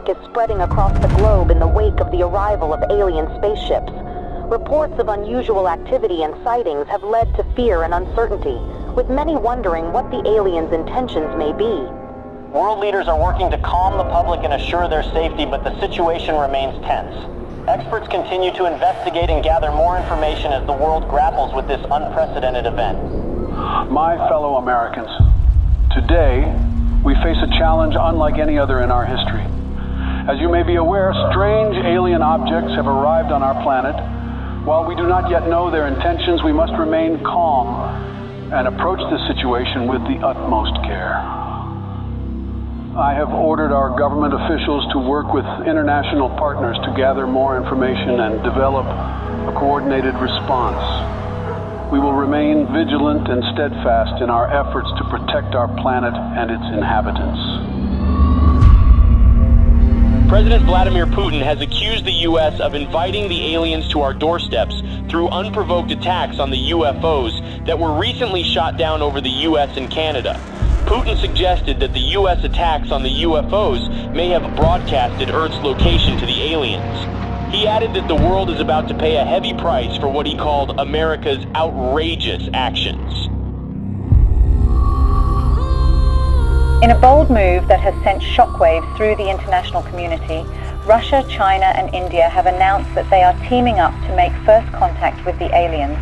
panic is spreading across the globe in the wake of the arrival of alien spaceships. Reports of unusual activity and sightings have led to fear and uncertainty, with many wondering what the aliens' intentions may be. World leaders are working to calm the public and assure their safety, but the situation remains tense. Experts continue to investigate and gather more information as the world grapples with this unprecedented event. My fellow Americans, today we face a challenge unlike any other in our history. As you may be aware, strange alien objects have arrived on our planet. While we do not yet know their intentions, we must remain calm and approach this situation with the utmost care. I have ordered our government officials to work with international partners to gather more information and develop a coordinated response. We will remain vigilant and steadfast in our efforts to protect our planet and its inhabitants. President Vladimir Putin has accused the U.S. of inviting the aliens to our doorsteps through unprovoked attacks on the UFOs that were recently shot down over the U.S. and Canada. Putin suggested that the U.S. attacks on the UFOs may have broadcasted Earth's location to the aliens. He added that the world is about to pay a heavy price for what he called America's outrageous actions. In a bold move that has sent shockwaves through the international community, Russia, China and India have announced that they are teaming up to make first contact with the aliens.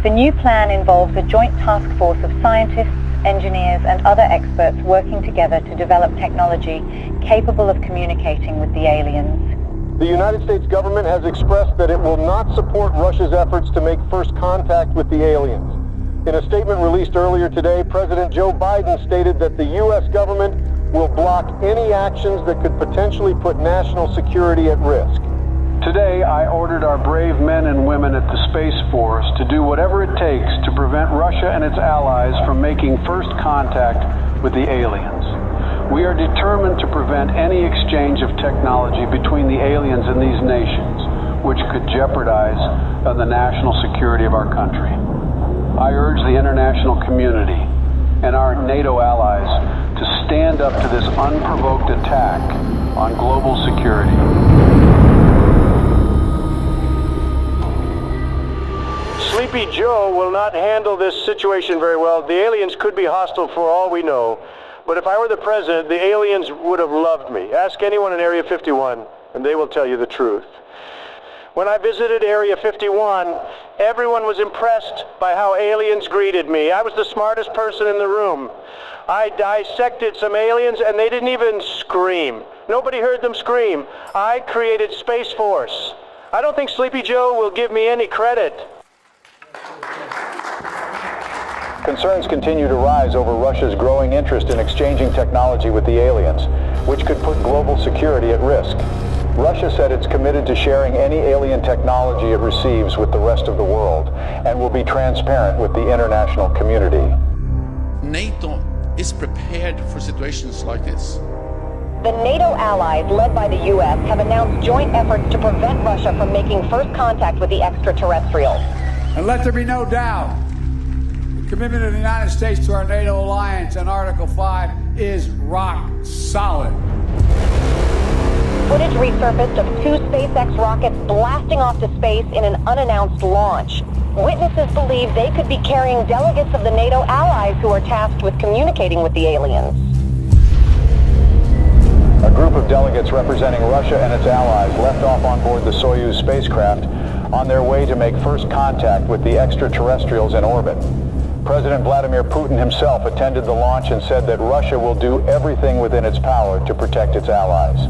The new plan involves a joint task force of scientists, engineers and other experts working together to develop technology capable of communicating with the aliens. The United States government has expressed that it will not support Russia's efforts to make first contact with the aliens. In a statement released earlier today, President Joe Biden stated that the U.S. government will block any actions that could potentially put national security at risk. Today, I ordered our brave men and women at the Space Force to do whatever it takes to prevent Russia and its allies from making first contact with the aliens. We are determined to prevent any exchange of technology between the aliens and these nations, which could jeopardize the national security of our country. I urge the international community and our NATO allies to stand up to this unprovoked attack on global security. Sleepy Joe will not handle this situation very well. The aliens could be hostile for all we know. But if I were the president, the aliens would have loved me. Ask anyone in Area 51, and they will tell you the truth. When I visited Area 51, everyone was impressed by how aliens greeted me. I was the smartest person in the room. I dissected some aliens, and they didn't even scream. Nobody heard them scream. I created Space Force. I don't think Sleepy Joe will give me any credit. Concerns continue to rise over Russia's growing interest in exchanging technology with the aliens, which could put global security at risk. Russia said it's committed to sharing any alien technology it receives with the rest of the world and will be transparent with the international community. NATO is prepared for situations like this. The NATO allies, led by the U.S., have announced joint efforts to prevent Russia from making first contact with the extraterrestrials. And let there be no doubt, the commitment of the United States to our NATO alliance and Article 5 is rock solid. Footage resurfaced of 2 SpaceX rockets blasting off to space in an unannounced launch. Witnesses believe they could be carrying delegates of the NATO allies who are tasked with communicating with the aliens. A group of delegates representing Russia and its allies left off on board the Soyuz spacecraft on their way to make first contact with the extraterrestrials in orbit. President Vladimir Putin himself attended the launch and said that Russia will do everything within its power to protect its allies.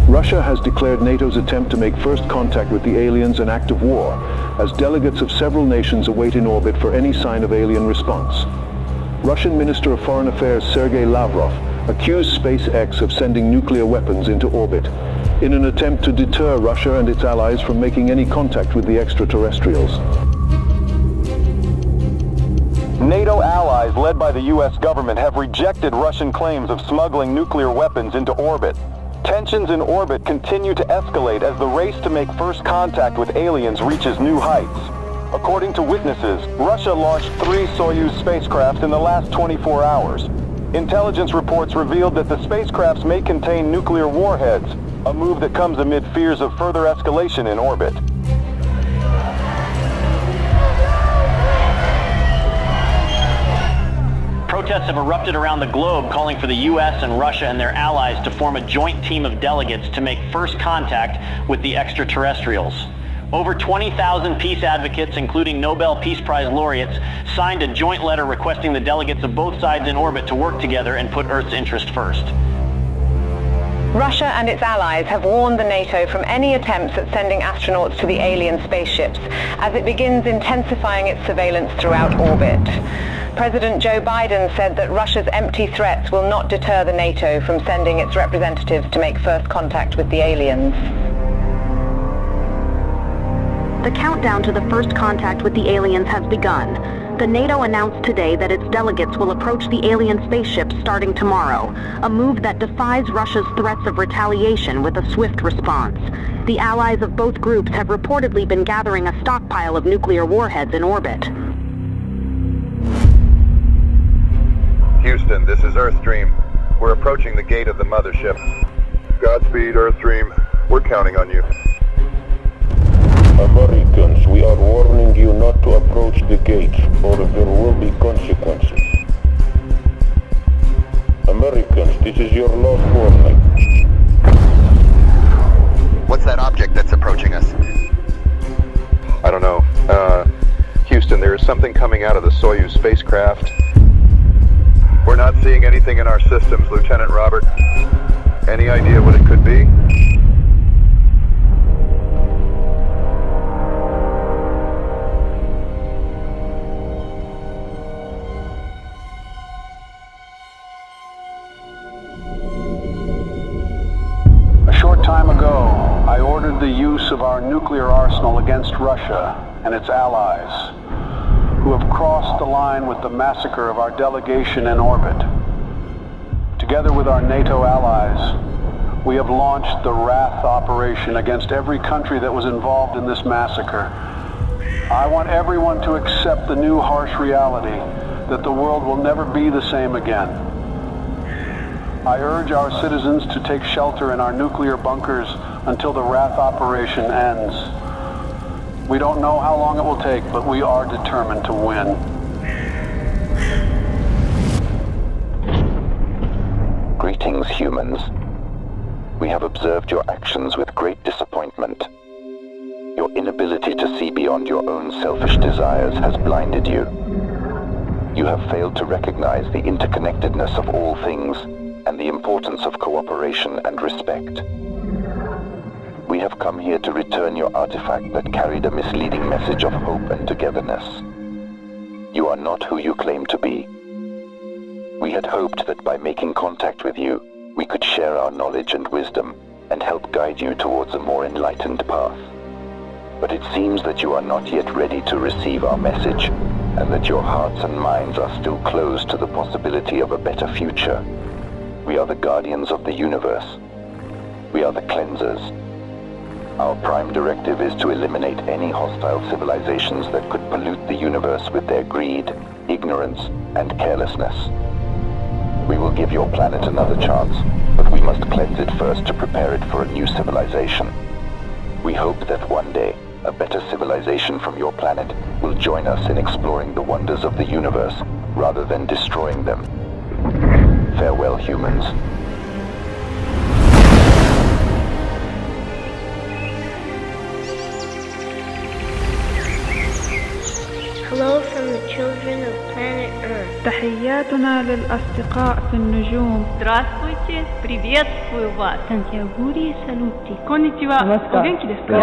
Russia has declared NATO's attempt to make first contact with the aliens an act of war, as delegates of several nations await in orbit for any sign of alien response. Russian Minister of Foreign Affairs Sergei Lavrov accused SpaceX of sending nuclear weapons into orbit in an attempt to deter Russia and its allies from making any contact with the extraterrestrials. NATO allies led by the U.S. government have rejected Russian claims of smuggling nuclear weapons into orbit. Tensions in orbit continue to escalate as the race to make first contact with aliens reaches new heights. According to witnesses, Russia launched 3 Soyuz spacecraft in the last 24 hours. Intelligence reports revealed that the spacecrafts may contain nuclear warheads, a move that comes amid fears of further escalation in orbit. Protests have erupted around the globe calling for the U.S. and Russia and their allies to form a joint team of delegates to make first contact with the extraterrestrials. Over 20,000 peace advocates, including Nobel Peace Prize laureates, signed a joint letter requesting the delegates of both sides in orbit to work together and put Earth's interest first. Russia and its allies have warned the NATO from any attempts at sending astronauts to the alien spaceships as it begins intensifying its surveillance throughout orbit. President Joe Biden said that Russia's empty threats will not deter the NATO from sending its representatives to make first contact with the aliens. The countdown to the first contact with the aliens has begun. The NATO announced today that its delegates will approach the alien spaceships starting tomorrow, a move that defies Russia's threats of retaliation with a swift response. The allies of both groups have reportedly been gathering a stockpile of nuclear warheads in orbit. Houston, this is Earthstream. We're approaching the gate of the mothership. Godspeed, Earthstream. We're counting on you. Americans, we are warning you not to approach the gates, or there will be consequences. Americans, this is your last warning. What's that object that's approaching us? I don't know. Houston, there is something coming out of the Soyuz spacecraft. We're not seeing anything in our systems, Lieutenant Robert. Any idea what it could be? A short time ago, I ordered the use of our nuclear arsenal against Russia and its allies, who have crossed the line with the massacre of our delegation in orbit. Together with our NATO allies, we have launched the Wrath operation against every country that was involved in this massacre. I want everyone to accept the new harsh reality that the world will never be the same again. I urge our citizens to take shelter in our nuclear bunkers until the Wrath operation ends. We don't know how long it will take, but we are determined to win. Greetings, humans. We have observed your actions with great disappointment. Your inability to see beyond your own selfish desires has blinded you. You have failed to recognize the interconnectedness of all things and the importance of cooperation and respect. We have come here to return your artifact that carried a misleading message of hope and togetherness. You are not who you claim to be. We had hoped that by making contact with you, we could share our knowledge and wisdom and help guide you towards a more enlightened path. But it seems that you are not yet ready to receive our message, and that your hearts and minds are still closed to the possibility of a better future. We are the guardians of the universe. We are the cleansers. Our prime directive is to eliminate any hostile civilizations that could pollute the universe with their greed, ignorance, and carelessness. We will give your planet another chance, but we must cleanse it first to prepare it for a new civilization. We hope that one day, a better civilization from your planet will join us in exploring the wonders of the universe, rather than destroying them. Farewell, humans. Hello from the children of planet Earth. تحياتنا للأصدقاء في النجوم. Здравствуйте, приветствую вас. Сантьягури салути. Конничева. Оgenki desu ka?